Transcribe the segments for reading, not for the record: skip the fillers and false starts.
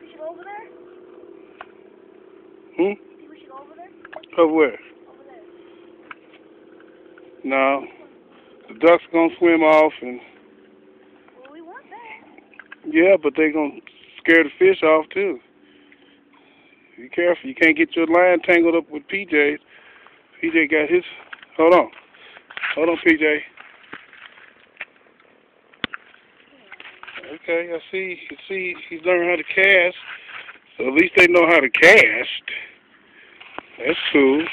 we should go over there? Hmm? You think we should go over there? Over where? Over there. No. The ducks gonna swim off and Well, we want that. yeah, but they gonna scare the fish off too. Be careful, you can't get your line tangled up with PJ. PJ got his. Hold on, PJ. Okay, I see. You see, he's learning how to cast. So at least they know how to cast. That's cool.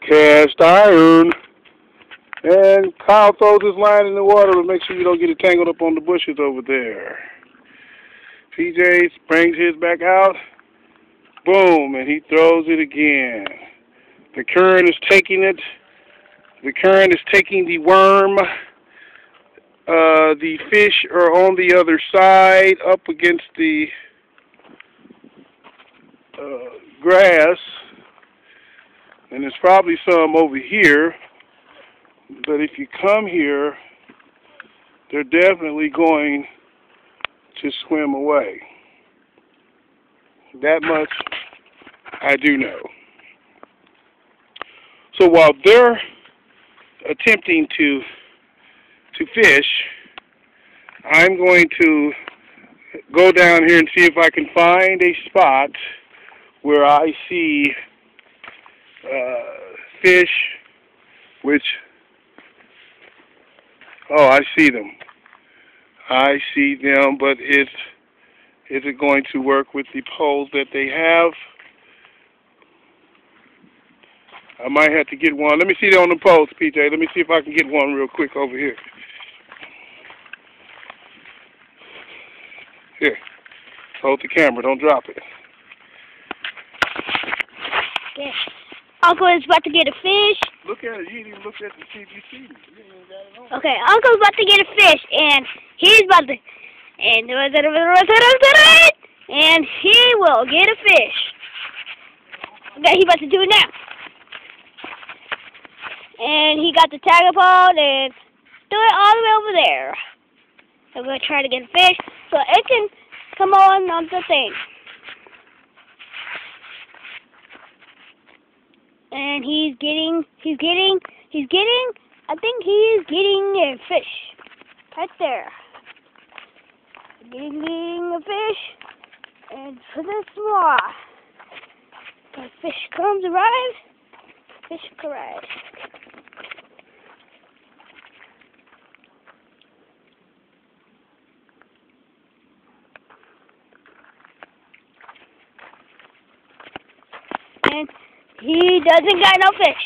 Cast iron. And Kyle throws his line in the water to make sure you don't get it tangled up on the bushes over there. PJ brings his back out. Boom, and he throws it again. The current is taking it. The current is taking the worm. The fish are on the other side, up against the grass. And there's probably some over here. But if you come here, they're definitely going to swim away. That much I do know. So while they're attempting to fish, I'm going to go down here and see if I can find a spot where I see fish, which, oh, I see them. I see them, but is it going to work with the poles that they have? I might have to get one. Let me see it on the poles, PJ. Let me see if I can get one real quick over here. Here. Hold the camera. Don't drop it. Okay. Uncle is about to get a fish. Look at it. You didn't even look at the CBC. Okay, Uncle's about to get a fish, and he's about to, and he will get a fish. Okay, he's about to do it now. And he got the tag pole and threw it all the way over there. So we're going to try to get a fish so it can come on the thing. And he's getting, I think he's getting a fish. Right there. Getting a fish. And for this more. The fish arrives. Fish arrives. And he doesn't got no fish.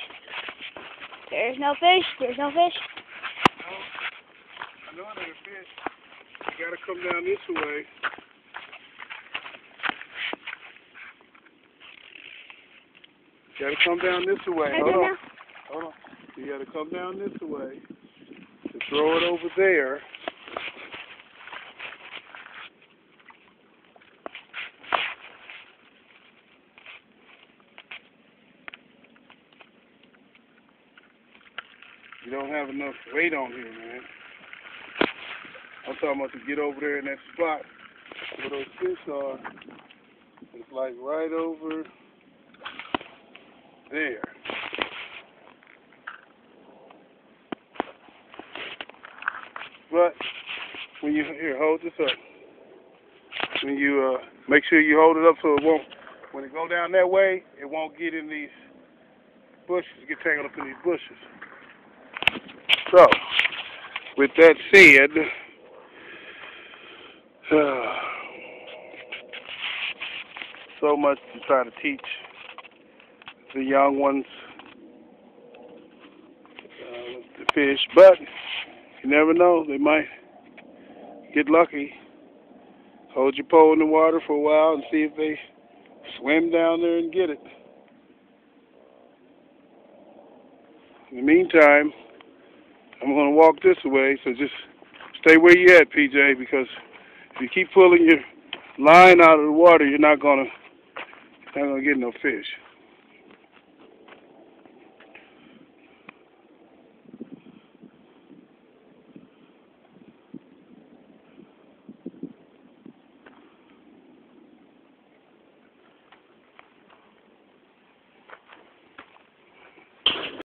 There's no fish. There's no fish. I know there's fish. You gotta come down this way. You gotta come down this way. Hold on. You gotta come down this way to throw it over there. You don't have enough weight on here, man. I'm talking about to get over there in that spot where those fish are. It's like right over there. But when you hold this up. When you make sure you hold it up so it won't. When it go down that way, it won't get in these bushes. Get tangled up in these bushes. So, with that said, so much to try to teach the young ones to fish, but you never know, they might get lucky. Hold your pole in the water for a while and see if they swim down there and get it. In the meantime, I'm going to walk this way, so just stay where you at, PJ, because if you keep pulling your line out of the water, you're not going to get no fish.